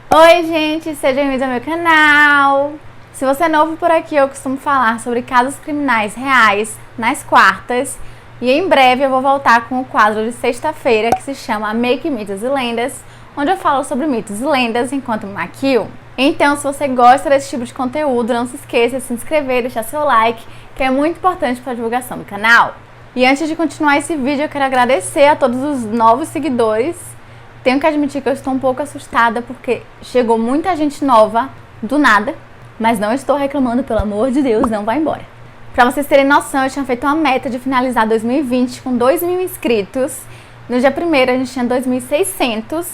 Oi, gente, sejam bem-vindos ao meu canal. Se você é novo por aqui, eu costumo falar sobre casos criminais reais nas quartas. E em breve eu vou voltar com o quadro de sexta-feira que se chama Make Mitos e Lendas, onde eu falo sobre mitos e lendas enquanto me maquio. Então, se você gosta desse tipo de conteúdo, não se esqueça de se inscrever e deixar seu like, que é muito importante para a divulgação do canal. E antes de continuar esse vídeo, eu quero agradecer a todos os novos seguidores. Tenho que admitir que eu estou um pouco assustada porque chegou muita gente nova do nada, mas não estou reclamando, pelo amor de Deus, não vai embora. Pra vocês terem noção, eu tinha feito uma meta de finalizar 2020 com 2.000 inscritos. No dia 1º a gente tinha 2.600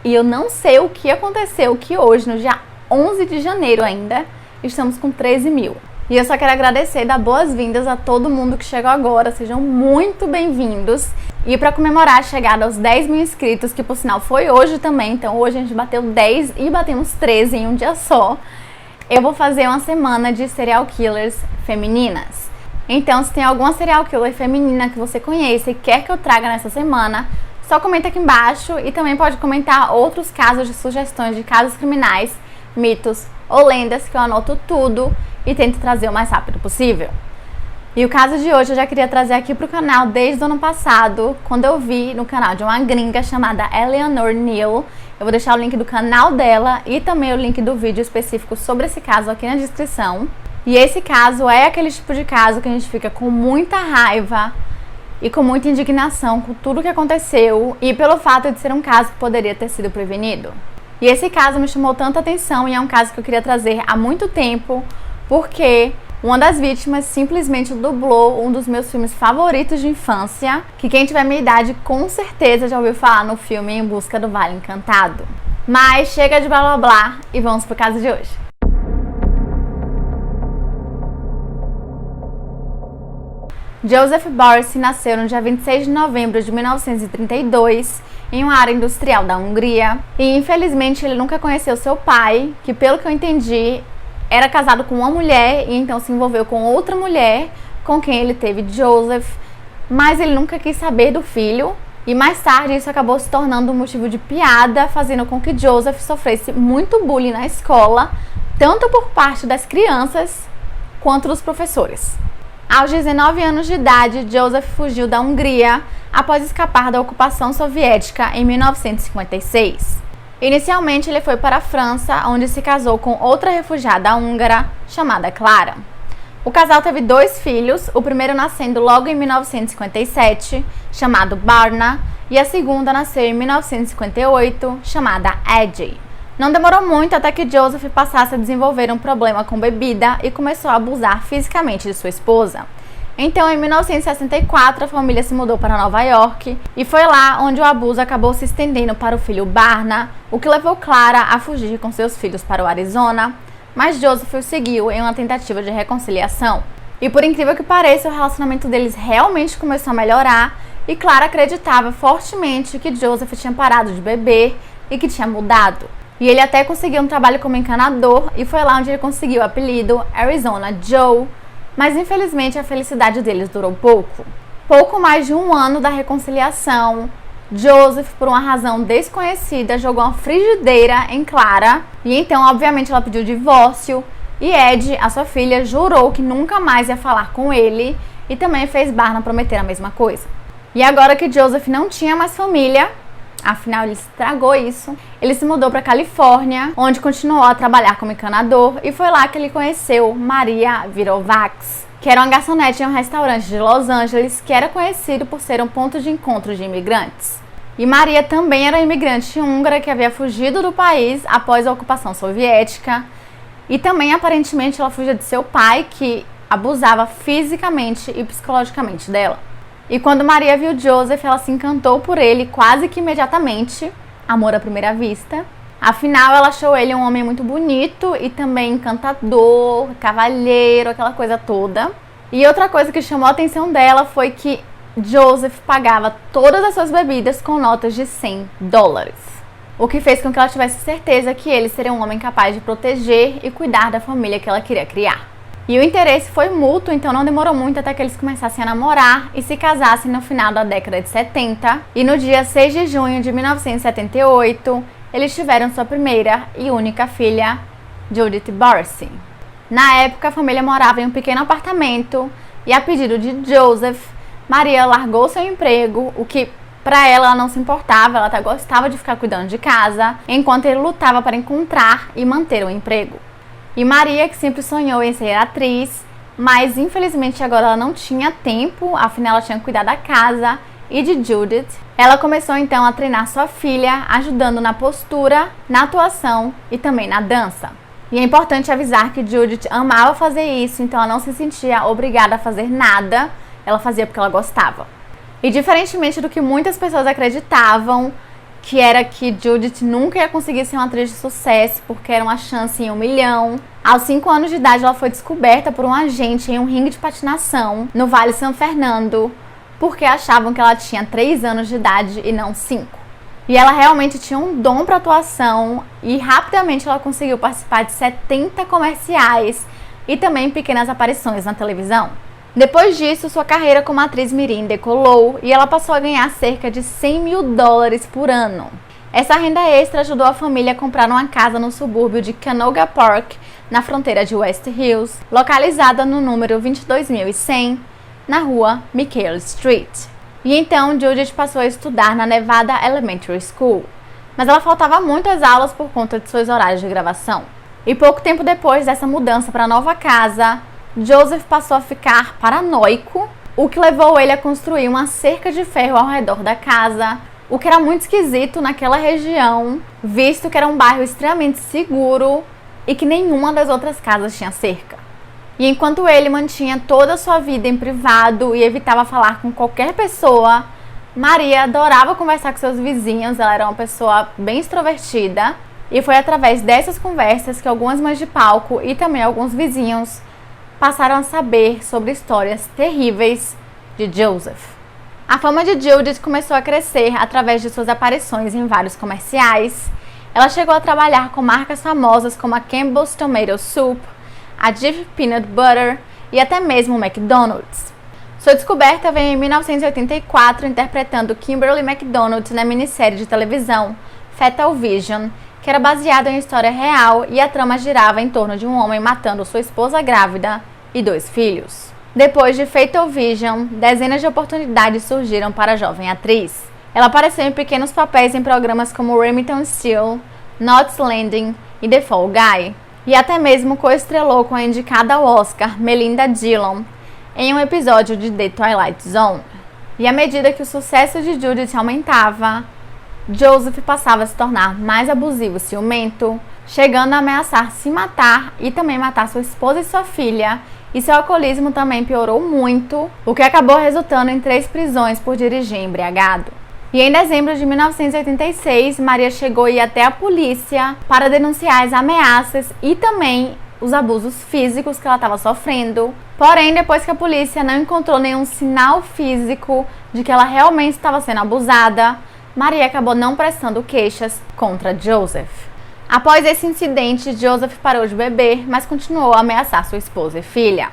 e eu não sei o que aconteceu, que hoje, no dia 11 de janeiro ainda, estamos com 13.000. E eu só quero agradecer e dar boas-vindas a todo mundo que chegou agora, sejam muito bem-vindos. E para comemorar a chegada aos 10.000 inscritos, que por sinal foi hoje também, então hoje a gente bateu 10 e batemos 13 em um dia só, eu vou fazer uma semana de serial killers femininas. Então, se tem alguma serial killer feminina que você conheça e quer que eu traga nessa semana, só comenta aqui embaixo e também pode comentar outros casos de sugestões de casos criminais, mitos ou lendas que eu anoto tudo e tento trazer o mais rápido possível. E o caso de hoje eu já queria trazer aqui pro canal desde o ano passado, quando eu vi no canal de uma gringa chamada Eleanor Neal. Eu vou deixar o link do canal dela e também o link do vídeo específico sobre esse caso aqui na descrição. E esse caso é aquele tipo de caso que a gente fica com muita raiva e com muita indignação com tudo que aconteceu e pelo fato de ser um caso que poderia ter sido prevenido. E esse caso me chamou tanta atenção e é um caso que eu queria trazer há muito tempo, porque uma das vítimas simplesmente dublou um dos meus filmes favoritos de infância, que quem tiver minha idade com certeza já ouviu falar no filme Em Busca do Vale Encantado. Mas chega de blá blá blá e vamos pro caso de hoje. Joseph Boris nasceu no dia 26 de novembro de 1932 em uma área industrial da Hungria e infelizmente ele nunca conheceu seu pai, que pelo que eu entendi era casado com uma mulher e então se envolveu com outra mulher com quem ele teve Joseph, mas ele nunca quis saber do filho e mais tarde isso acabou se tornando um motivo de piada, fazendo com que Joseph sofresse muito bullying na escola, tanto por parte das crianças quanto dos professores. Aos 19 anos de idade, Joseph fugiu da Hungria após escapar da ocupação soviética em 1956. Inicialmente, ele foi para a França, onde se casou com outra refugiada húngara chamada Clara. O casal teve 2 filhos, o primeiro nascendo logo em 1957, chamado Barna, e a segunda nasceu em 1958, chamada Eddie. Não demorou muito até que Joseph passasse a desenvolver um problema com bebida e começou a abusar fisicamente de sua esposa. Então, em 1964, a família se mudou para Nova York e foi lá onde o abuso acabou se estendendo para o filho Barna, o que levou Clara a fugir com seus filhos para o Arizona, mas Joseph o seguiu em uma tentativa de reconciliação. E por incrível que pareça, o relacionamento deles realmente começou a melhorar e Clara acreditava fortemente que Joseph tinha parado de beber e que tinha mudado. E ele até conseguiu um trabalho como encanador e foi lá onde ele conseguiu o apelido Arizona Joe, mas infelizmente a felicidade deles durou pouco. Pouco mais de um ano da reconciliação, Joseph, por uma razão desconhecida, jogou uma frigideira em Clara e então obviamente ela pediu divórcio e Ed, a sua filha, jurou que nunca mais ia falar com ele e também fez Barna prometer a mesma coisa. E agora que Joseph não tinha mais família, afinal ele estragou isso, ele se mudou para Califórnia, onde continuou a trabalhar como encanador e foi lá que ele conheceu Maria Virovax, que era uma garçonete em um restaurante de Los Angeles que era conhecido por ser um ponto de encontro de imigrantes. E Maria também era imigrante húngara que havia fugido do país após a ocupação soviética e também aparentemente ela fugia de seu pai, que abusava fisicamente e psicologicamente dela. E quando Maria viu Joseph, ela se encantou por ele quase que imediatamente, amor à primeira vista. Afinal, ela achou ele um homem muito bonito e também encantador, cavalheiro, aquela coisa toda. E outra coisa que chamou a atenção dela foi que Joseph pagava todas as suas bebidas com notas de $100. O que fez com que ela tivesse certeza que ele seria um homem capaz de proteger e cuidar da família que ela queria criar. E o interesse foi mútuo, então não demorou muito até que eles começassem a namorar e se casassem no final da década de 70. E no dia 6 de junho de 1978, eles tiveram sua primeira e única filha, Judith Barcy. Na época, a família morava em um pequeno apartamento e, a pedido de Joseph, Maria largou seu emprego, o que para ela não se importava, ela até gostava de ficar cuidando de casa, enquanto ele lutava para encontrar e manter o emprego. E Maria, que sempre sonhou em ser atriz, mas infelizmente agora ela não tinha tempo, afinal ela tinha que cuidar da casa e de Judith. Ela começou então a treinar sua filha, ajudando na postura, na atuação e também na dança. E é importante avisar que Judith amava fazer isso, então ela não se sentia obrigada a fazer nada, ela fazia porque ela gostava. E diferentemente do que muitas pessoas acreditavam, que era que Judith nunca ia conseguir ser uma atriz de sucesso porque era uma chance em 1 milhão. Aos 5 anos de idade, ela foi descoberta por um agente em um ringue de patinação no Vale San Fernando, porque achavam que ela tinha 3 anos de idade e não 5. E ela realmente tinha um dom para atuação e rapidamente ela conseguiu participar de 70 comerciais e também pequenas aparições na televisão. Depois disso, sua carreira como atriz mirim decolou e ela passou a ganhar cerca de $100 mil por ano. Essa renda extra ajudou a família a comprar uma casa no subúrbio de Canoga Park, na fronteira de West Hills, localizada no número 22.100, na rua Michael Street. E então Judith passou a estudar na Nevada Elementary School, mas ela faltava muitas aulas por conta de seus horários de gravação. E pouco tempo depois dessa mudança para a nova casa, Joseph passou a ficar paranoico, o que levou ele a construir uma cerca de ferro ao redor da casa, o que era muito esquisito naquela região, visto que era um bairro extremamente seguro e que nenhuma das outras casas tinha cerca. E enquanto ele mantinha toda a sua vida em privado e evitava falar com qualquer pessoa, Maria adorava conversar com seus vizinhos, ela era uma pessoa bem extrovertida, e foi através dessas conversas que algumas mães de palco e também alguns vizinhos passaram a saber sobre histórias terríveis de Joseph. A fama de Judith começou a crescer através de suas aparições em vários comerciais. Ela chegou a trabalhar com marcas famosas como a Campbell's Tomato Soup, a Jif Peanut Butter e até mesmo o McDonald's. Sua descoberta veio em 1984 interpretando Kimberly McDonald na minissérie de televisão Fetal Vision, que era baseado em história real e a trama girava em torno de um homem matando sua esposa grávida e 2 filhos. Depois de Fatal Vision, dezenas de oportunidades surgiram para a jovem atriz. Ela apareceu em pequenos papéis em programas como Remington Steele, Knots Landing e The Fall Guy, e até mesmo coestrelou com a indicada ao Oscar Melinda Dillon em um episódio de The Twilight Zone. E à medida que o sucesso de Judith aumentava, Joseph passava a se tornar mais abusivo e ciumento, chegando a ameaçar se matar e também matar sua esposa e sua filha, e seu alcoolismo também piorou muito, o que acabou resultando em 3 prisões por dirigir embriagado. E em dezembro de 1986, Maria chegou a ir até a polícia para denunciar as ameaças e também os abusos físicos que ela estava sofrendo. Porém, depois que a polícia não encontrou nenhum sinal físico de que ela realmente estava sendo abusada, Maria acabou não prestando queixas contra Joseph. Após esse incidente, Joseph parou de beber, mas continuou a ameaçar sua esposa e filha.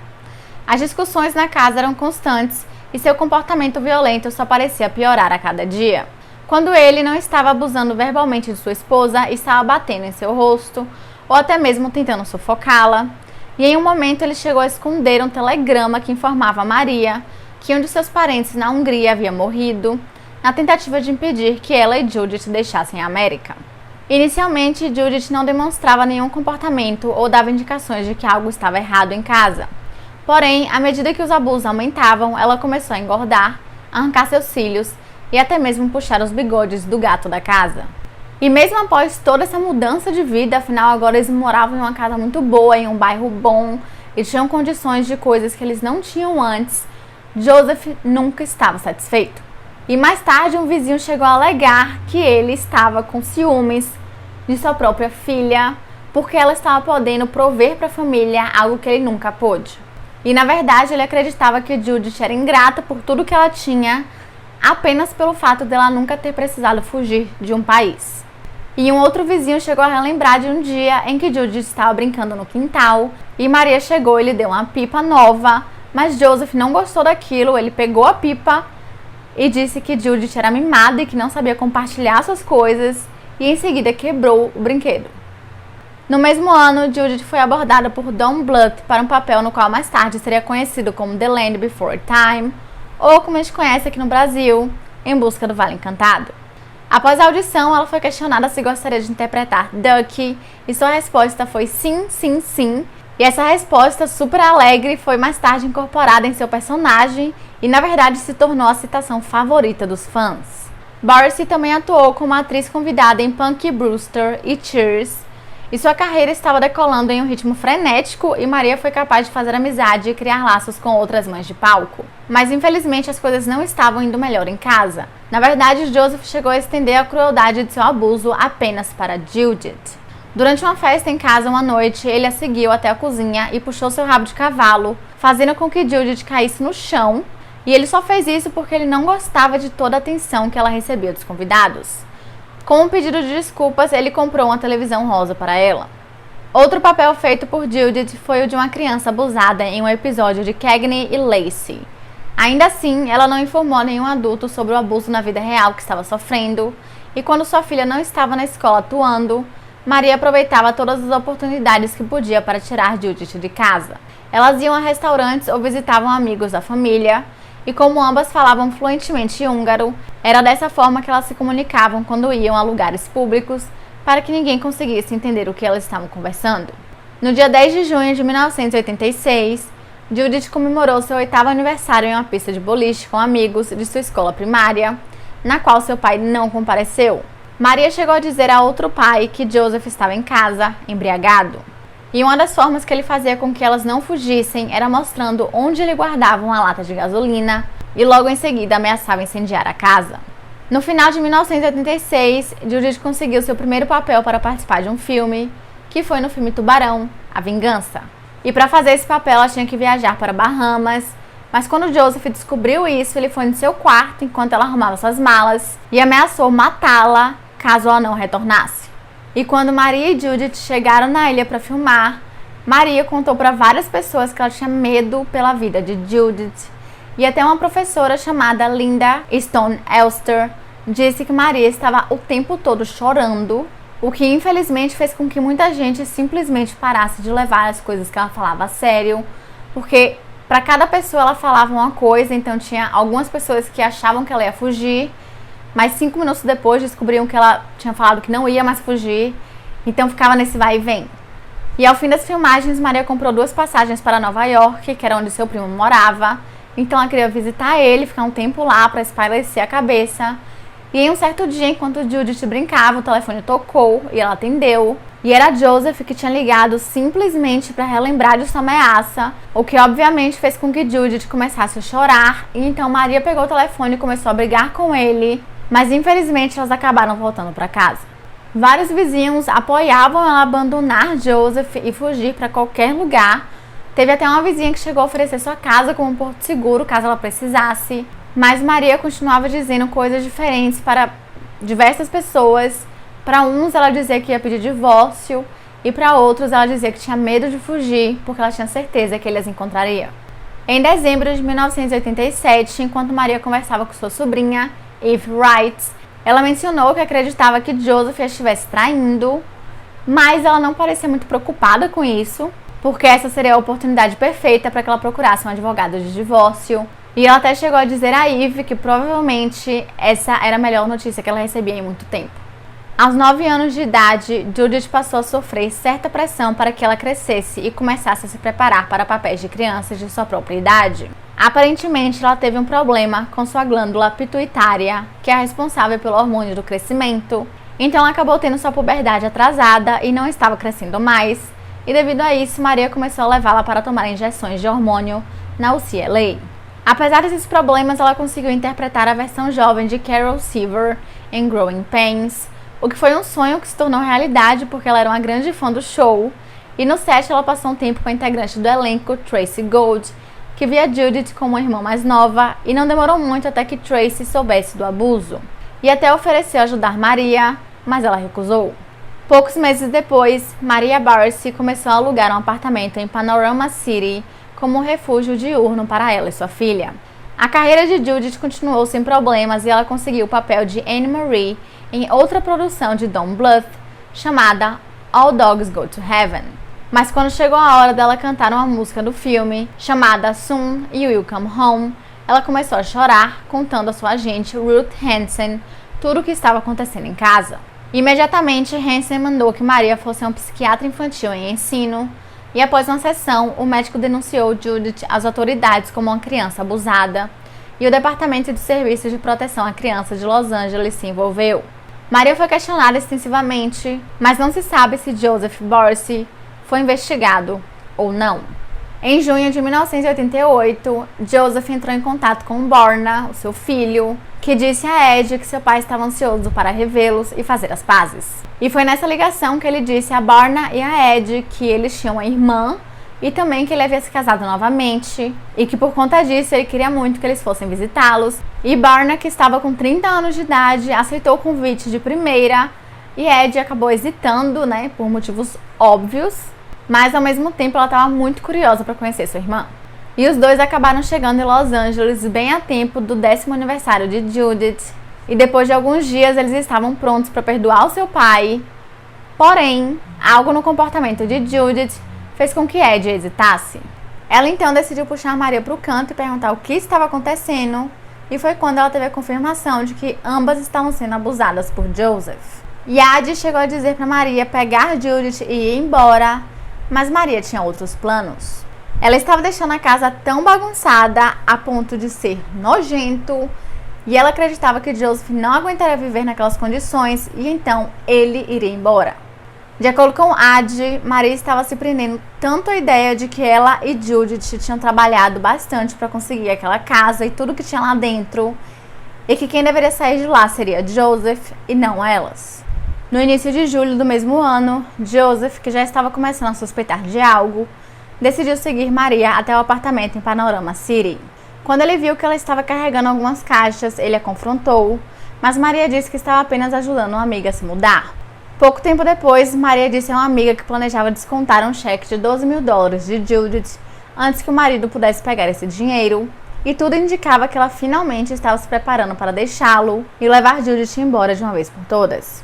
As discussões na casa eram constantes e seu comportamento violento só parecia piorar a cada dia. Quando ele não estava abusando verbalmente de sua esposa, estava batendo em seu rosto ou até mesmo tentando sufocá-la. E em um momento ele chegou a esconder um telegrama que informava a Maria que um de seus parentes na Hungria havia morrido, na tentativa de impedir que ela e Judith deixassem a América. Inicialmente, Judith não demonstrava nenhum comportamento ou dava indicações de que algo estava errado em casa. Porém, à medida que os abusos aumentavam, ela começou a engordar, arrancar seus cílios e até mesmo puxar os bigodes do gato da casa. E mesmo após toda essa mudança de vida, afinal agora eles moravam em uma casa muito boa, em um bairro bom e tinham condições de coisas que eles não tinham antes, Joseph nunca estava satisfeito. E mais tarde um vizinho chegou a alegar que ele estava com ciúmes de sua própria filha, porque ela estava podendo prover para a família algo que ele nunca pôde. E na verdade ele acreditava que Judith era ingrata por tudo que ela tinha, apenas pelo fato dela nunca ter precisado fugir de um país. E um outro vizinho chegou a relembrar de um dia em que Judith estava brincando no quintal e Maria chegou e lhe deu uma pipa nova, mas Joseph não gostou daquilo, ele pegou a pipa e disse que Judith era mimada e que não sabia compartilhar suas coisas e em seguida quebrou o brinquedo. No mesmo ano, Judith foi abordada por Don Bluth para um papel no qual mais tarde seria conhecido como The Land Before Time, ou como a gente conhece aqui no Brasil, Em Busca do Vale Encantado. Após a audição, ela foi questionada se gostaria de interpretar Ducky, e sua resposta foi sim, sim, sim. E essa resposta super alegre foi mais tarde incorporada em seu personagem e, na verdade, se tornou a citação favorita dos fãs. Barcy também atuou como atriz convidada em Punky Brewster e Cheers, e sua carreira estava decolando em um ritmo frenético e Maria foi capaz de fazer amizade e criar laços com outras mães de palco. Mas infelizmente as coisas não estavam indo melhor em casa. Na verdade, Joseph chegou a estender a crueldade de seu abuso apenas para Judith. Durante uma festa em casa uma noite, ele a seguiu até a cozinha e puxou seu rabo de cavalo, fazendo com que Judith caísse no chão, e ele só fez isso porque ele não gostava de toda a atenção que ela recebia dos convidados. Com um pedido de desculpas, ele comprou uma televisão rosa para ela. Outro papel feito por Judith foi o de uma criança abusada em um episódio de Cagney e Lacey. Ainda assim, ela não informou nenhum adulto sobre o abuso na vida real que estava sofrendo, e quando sua filha não estava na escola atuando, Maria aproveitava todas as oportunidades que podia para tirar Judith de casa. Elas iam a restaurantes ou visitavam amigos da família, e como ambas falavam fluentemente húngaro, era dessa forma que elas se comunicavam quando iam a lugares públicos, para que ninguém conseguisse entender o que elas estavam conversando. No dia 10 de junho de 1986, Judith comemorou seu 8º aniversário em uma pista de boliche com amigos de sua escola primária, na qual seu pai não compareceu. Maria chegou a dizer a outro pai que Joseph estava em casa, embriagado. E uma das formas que ele fazia com que elas não fugissem era mostrando onde ele guardava uma lata de gasolina e logo em seguida ameaçava incendiar a casa. No final de 1986, Judith conseguiu seu primeiro papel para participar de um filme, que foi no filme Tubarão, A Vingança. E para fazer esse papel ela tinha que viajar para Bahamas, mas quando Joseph descobriu isso, ele foi no seu quarto enquanto ela arrumava suas malas e ameaçou matá-la caso ela não retornasse. E quando Maria e Judith chegaram na ilha para filmar, Maria contou para várias pessoas que ela tinha medo pela vida de Judith. E até uma professora chamada Linda Stone Elster disse que Maria estava o tempo todo chorando, o que infelizmente fez com que muita gente simplesmente parasse de levar as coisas que ela falava a sério, porque para cada pessoa ela falava uma coisa, então tinha algumas pessoas que achavam que ela ia fugir, mas 5 minutos depois descobriam que ela tinha falado que não ia mais fugir, então ficava nesse vai e vem. E ao fim das filmagens, Maria comprou 2 passagens para Nova York, que era onde seu primo morava, então ela queria visitar ele, ficar um tempo lá para espairecer a cabeça. E em um certo dia, enquanto Judith brincava, o telefone tocou e ela atendeu. E era Joseph que tinha ligado simplesmente para relembrar de sua ameaça, o que obviamente fez com que Judith começasse a chorar. E então Maria pegou o telefone e começou a brigar com ele, mas infelizmente elas acabaram voltando para casa. Vários vizinhos apoiavam ela abandonar Joseph e fugir para qualquer lugar. Teve até uma vizinha que chegou a oferecer sua casa como um porto seguro caso ela precisasse. Mas Maria continuava dizendo coisas diferentes para diversas pessoas. Para uns ela dizia que ia pedir divórcio e para outros ela dizia que tinha medo de fugir porque ela tinha certeza que ele as encontraria. Em dezembro de 1987, enquanto Maria conversava com sua sobrinha, Eve Wright, ela mencionou que acreditava que Joseph a estivesse traindo, mas ela não parecia muito preocupada com isso, porque essa seria a oportunidade perfeita para que ela procurasse um advogado de divórcio. E ela até chegou a dizer a Eve que provavelmente essa era a melhor notícia que ela recebia em muito tempo. Aos 9 anos de idade, Judith passou a sofrer certa pressão para que ela crescesse e começasse a se preparar para papéis de crianças de sua própria idade. Aparentemente, ela teve um problema com sua glândula pituitária, que é responsável pelo hormônio do crescimento. Então, ela acabou tendo sua puberdade atrasada e não estava crescendo mais. E devido a isso, Maria começou a levá-la para tomar injeções de hormônio na UCLA. Apesar desses problemas, ela conseguiu interpretar a versão jovem de Carol Silver em Growing Pains, o que foi um sonho que se tornou realidade porque ela era uma grande fã do show. E no set, ela passou um tempo com a integrante do elenco, Tracy Gold, que via Judith como uma irmã mais nova, e não demorou muito até que Tracy soubesse do abuso. E até ofereceu ajudar Maria, mas ela recusou. Poucos meses depois, Maria Barcy começou a alugar um apartamento em Panorama City como um refúgio diurno para ela e sua filha. A carreira de Judith continuou sem problemas e ela conseguiu o papel de Anne Marie em outra produção de Don Bluth, chamada All Dogs Go to Heaven. Mas quando chegou a hora dela cantar uma música do filme, chamada Soon You Will Come Home, ela começou a chorar, contando à sua agente Ruth Hansen tudo o que estava acontecendo em casa. Imediatamente, Hansen mandou que Maria fosse a um psiquiatra infantil em ensino, e após uma sessão, o médico denunciou Judith às autoridades como uma criança abusada, e o Departamento de Serviços de Proteção à Criança de Los Angeles se envolveu. Maria foi questionada extensivamente, mas não se sabe se Joseph Borsi foi investigado ou não. Em junho de 1988, Joseph entrou em contato com Borna, o seu filho, que disse a Ed que seu pai estava ansioso para revê-los e fazer as pazes. E foi nessa ligação que ele disse a Borna e a Ed que eles tinham uma irmã e também que ele havia se casado novamente e que por conta disso ele queria muito que eles fossem visitá-los. E Borna, que estava com 30 anos de idade, aceitou o convite de primeira e Ed acabou hesitando, por motivos óbvios, mas ao mesmo tempo ela estava muito curiosa para conhecer sua irmã. E os dois acabaram chegando em Los Angeles bem a tempo do 10º aniversário de Judith. E depois de alguns dias eles estavam prontos para perdoar o seu pai. Porém, algo no comportamento de Judith fez com que Ed hesitasse. Ela então decidiu puxar Maria para o canto e perguntar o que estava acontecendo. E foi quando ela teve a confirmação de que ambas estavam sendo abusadas por Joseph. E Ed chegou a dizer para Maria pegar Judith e ir embora, mas Maria tinha outros planos. Ela estava deixando a casa tão bagunçada a ponto de ser nojento e ela acreditava que Joseph não aguentaria viver naquelas condições e então ele iria embora. De acordo com Ad, Maria estava se prendendo tanto à ideia de que ela e Judith tinham trabalhado bastante para conseguir aquela casa e tudo que tinha lá dentro e que quem deveria sair de lá seria Joseph e não elas. No início de julho do mesmo ano, Joseph, que já estava começando a suspeitar de algo, decidiu seguir Maria até o apartamento em Panorama City. Quando ele viu que ela estava carregando algumas caixas, ele a confrontou, mas Maria disse que estava apenas ajudando uma amiga a se mudar. Pouco tempo depois, Maria disse a uma amiga que planejava descontar um cheque de $12 mil de Judith antes que o marido pudesse pegar esse dinheiro, e tudo indicava que ela finalmente estava se preparando para deixá-lo e levar Judith embora de uma vez por todas.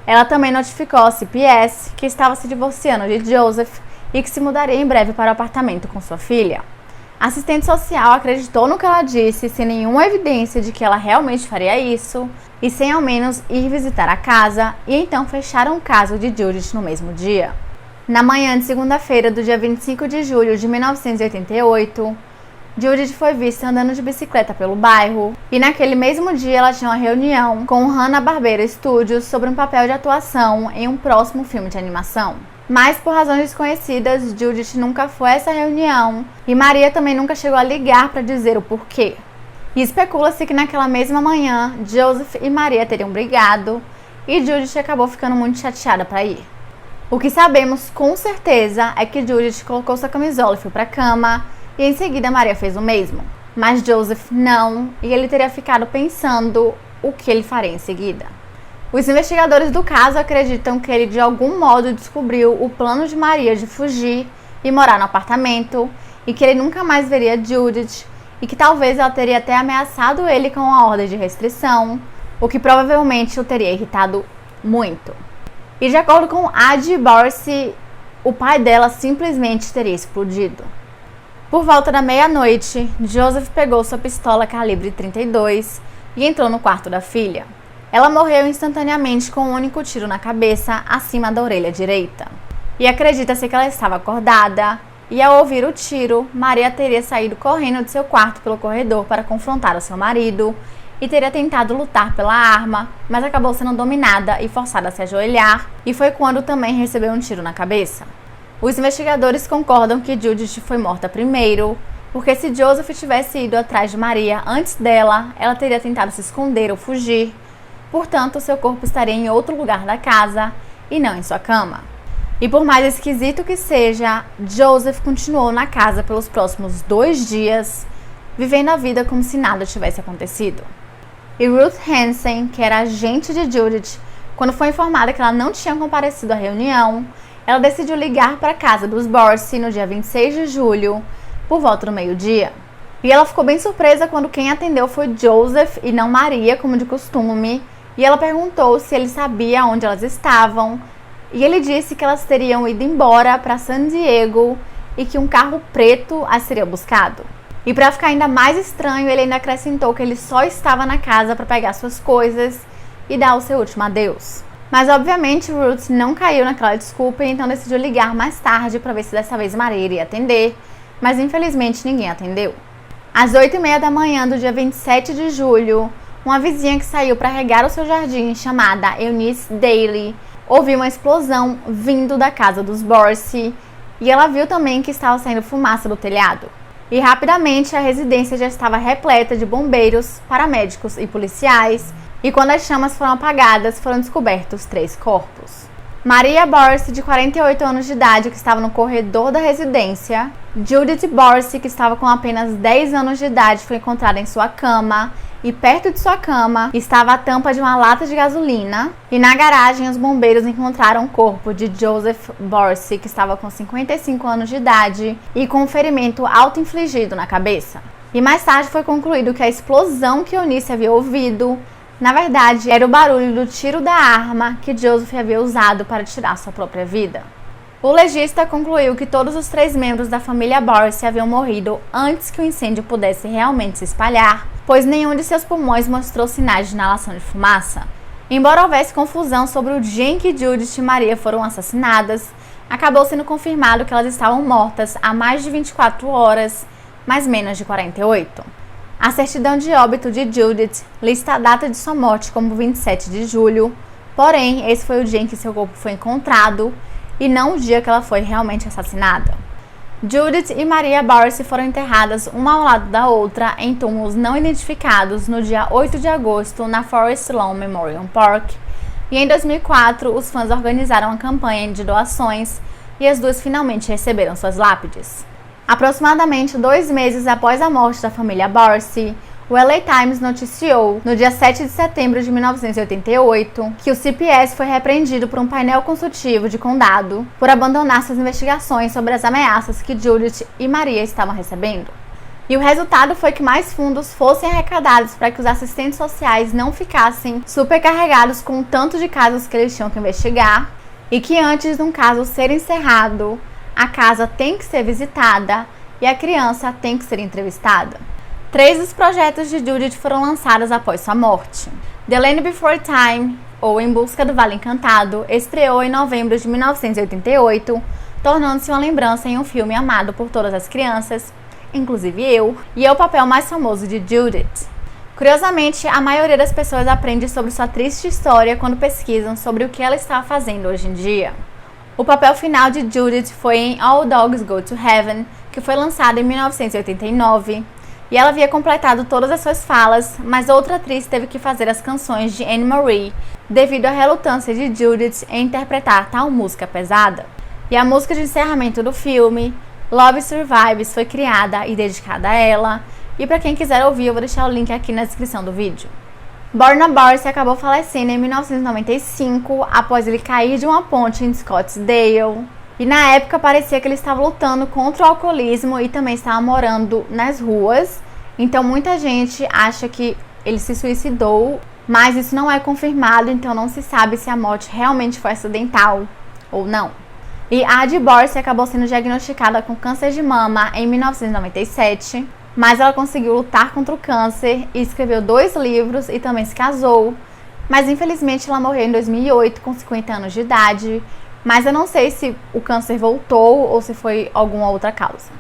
Ela também notificou ao CPS que estava se divorciando de Joseph e que se mudaria em breve para o apartamento com sua filha. A assistente social acreditou no que ela disse, sem nenhuma evidência de que ela realmente faria isso, e sem ao menos ir visitar a casa, e então fecharam o caso de Judith no mesmo dia. Na manhã de segunda-feira do dia 25 de julho de 1988, Judith foi vista andando de bicicleta pelo bairro, e naquele mesmo dia ela tinha uma reunião com o Hanna-Barbera Studios sobre um papel de atuação em um próximo filme de animação. Mas por razões desconhecidas, Judith nunca foi a essa reunião e Maria também nunca chegou a ligar para dizer o porquê. E especula-se que naquela mesma manhã, Joseph e Maria teriam brigado e Judith acabou ficando muito chateada para ir. O que sabemos com certeza é que Judith colocou sua camisola e foi para a cama e em seguida Maria fez o mesmo. Mas Joseph não, e ele teria ficado pensando o que ele faria em seguida. Os investigadores do caso acreditam que ele de algum modo descobriu o plano de Maria de fugir e morar no apartamento e que ele nunca mais veria Judith e que talvez ela teria até ameaçado ele com uma ordem de restrição, o que provavelmente o teria irritado muito. E de acordo com Ad Borsi, o pai dela simplesmente teria explodido. Por volta da meia-noite, Joseph pegou sua pistola calibre 32 e entrou no quarto da filha. Ela morreu instantaneamente com um único tiro na cabeça, acima da orelha direita. E acredita-se que ela estava acordada, e ao ouvir o tiro, Maria teria saído correndo de seu quarto pelo corredor para confrontar o seu marido, e teria tentado lutar pela arma, mas acabou sendo dominada e forçada a se ajoelhar, e foi quando também recebeu um tiro na cabeça. Os investigadores concordam que Judith foi morta primeiro, porque se Joseph tivesse ido atrás de Maria antes dela, ela teria tentado se esconder ou fugir. Portanto, seu corpo estaria em outro lugar da casa e não em sua cama. E por mais esquisito que seja, Joseph continuou na casa pelos próximos 2 dias, vivendo a vida como se nada tivesse acontecido. E Ruth Hansen, que era agente de Judith, quando foi informada que ela não tinha comparecido à reunião, ela decidiu ligar para a casa dos Borsi no dia 26 de julho, por volta do meio-dia. E ela ficou bem surpresa quando quem atendeu foi Joseph e não Maria, como de costume, e ela perguntou se ele sabia onde elas estavam, e ele disse que elas teriam ido embora para San Diego e que um carro preto as seria buscado. E para ficar ainda mais estranho, ele ainda acrescentou que ele só estava na casa para pegar suas coisas e dar o seu último adeus. Mas obviamente Ruth não caiu naquela desculpa e então decidiu ligar mais tarde para ver se dessa vez Maria iria atender, mas infelizmente ninguém atendeu. Às 8h30 da manhã do dia 27 de julho, uma vizinha que saiu para regar o seu jardim, chamada Eunice Daly, ouviu uma explosão vindo da casa dos Borsey e ela viu também que estava saindo fumaça do telhado. E rapidamente a residência já estava repleta de bombeiros, paramédicos e policiais, e quando as chamas foram apagadas, foram descobertos 3 corpos. Maria Borsey, de 48 anos de idade, que estava no corredor da residência. Judith Borsey, que estava com apenas 10 anos de idade, foi encontrada em sua cama. E perto de sua cama estava a tampa de uma lata de gasolina. E na garagem, os bombeiros encontraram o corpo de Joseph Borsey, que estava com 55 anos de idade e com um ferimento auto-infligido na cabeça. E mais tarde foi concluído que a explosão que Eunice havia ouvido, na verdade, era o barulho do tiro da arma que Joseph havia usado para tirar sua própria vida. O legista concluiu que todos os 3 membros da família Borsey haviam morrido antes que o incêndio pudesse realmente se espalhar, pois nenhum de seus pulmões mostrou sinais de inalação de fumaça. Embora houvesse confusão sobre o dia em que Judith e Maria foram assassinadas, acabou sendo confirmado que elas estavam mortas há mais de 24 horas, mas menos de 48. A certidão de óbito de Judith lista a data de sua morte como 27 de julho, porém, esse foi o dia em que seu corpo foi encontrado e não o dia que ela foi realmente assassinada. Judith e Maria Borsey foram enterradas uma ao lado da outra em túmulos não identificados no dia 8 de agosto na Forest Lawn Memorial Park, e em 2004 os fãs organizaram uma campanha de doações e as duas finalmente receberam suas lápides. Aproximadamente 2 meses após a morte da família Borsey, o LA Times noticiou, no dia 7 de setembro de 1988, que o CPS foi repreendido por um painel consultivo de condado por abandonar suas investigações sobre as ameaças que Judith e Maria estavam recebendo. E o resultado foi que mais fundos fossem arrecadados para que os assistentes sociais não ficassem supercarregados com o tanto de casos que eles tinham que investigar, e que antes de um caso ser encerrado, a casa tem que ser visitada e a criança tem que ser entrevistada. 3 dos projetos de Judith foram lançados após sua morte. The Land Before Time, ou Em Busca do Vale Encantado, estreou em novembro de 1988, tornando-se uma lembrança em um filme amado por todas as crianças, inclusive eu, e é o papel mais famoso de Judith. Curiosamente, a maioria das pessoas aprende sobre sua triste história quando pesquisam sobre o que ela está fazendo hoje em dia. O papel final de Judith foi em All Dogs Go to Heaven, que foi lançado em 1989, e ela havia completado todas as suas falas, mas outra atriz teve que fazer as canções de Anne Marie, devido à relutância de Judith em interpretar tal música pesada. E a música de encerramento do filme, Love Survives, foi criada e dedicada a ela, e para quem quiser ouvir, eu vou deixar o link aqui na descrição do vídeo. Borna Borsey acabou falecendo em 1995 após ele cair de uma ponte em Scottsdale. E na época parecia que ele estava lutando contra o alcoolismo e também estava morando nas ruas. Então muita gente acha que ele se suicidou, mas isso não é confirmado, então não se sabe se a morte realmente foi acidental ou não. E a Addie Borsey acabou sendo diagnosticada com câncer de mama em 1997. Mas ela conseguiu lutar contra o câncer e escreveu 2 livros e também se casou. Mas infelizmente ela morreu em 2008 com 50 anos de idade. Mas eu não sei se o câncer voltou ou se foi alguma outra causa.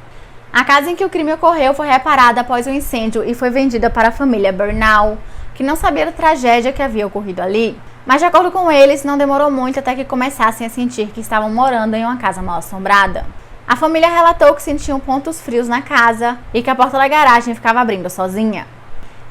A casa em que o crime ocorreu foi reparada após o incêndio e foi vendida para a família Bernal, que não sabia da tragédia que havia ocorrido ali. Mas de acordo com eles, não demorou muito até que começassem a sentir que estavam morando em uma casa mal assombrada. A família relatou que sentiam pontos frios na casa e que a porta da garagem ficava abrindo sozinha.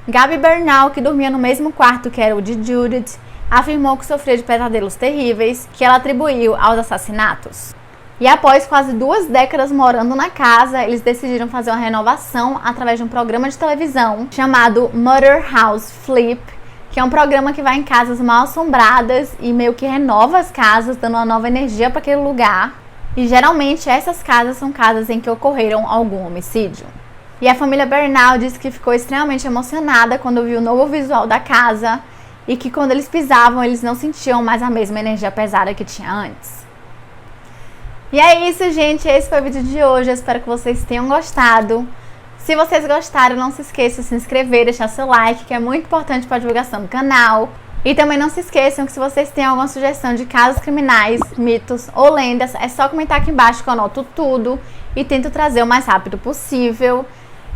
Gabi Bernal, que dormia no mesmo quarto que era o de Judith, afirmou que sofria de pesadelos terríveis que ela atribuiu aos assassinatos. E após quase 2 décadas morando na casa, eles decidiram fazer uma renovação através de um programa de televisão chamado Murder House Flip, que é um programa que vai em casas mal assombradas e meio que renova as casas, dando uma nova energia para aquele lugar. E geralmente essas casas são casas em que ocorreram algum homicídio. E a família Bernal disse que ficou extremamente emocionada quando viu o novo visual da casa e que quando eles pisavam, eles não sentiam mais a mesma energia pesada que tinha antes. E é isso, gente. Esse foi o vídeo de hoje. Eu espero que vocês tenham gostado. Se vocês gostaram, não se esqueçam de se inscrever, deixar seu like, que é muito importante para a divulgação do canal. E também não se esqueçam que se vocês têm alguma sugestão de casos criminais, mitos ou lendas, é só comentar aqui embaixo que eu anoto tudo e tento trazer o mais rápido possível.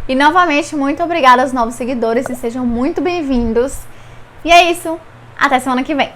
E novamente, muito obrigada aos novos seguidores e sejam muito bem-vindos. E é isso. Até semana que vem.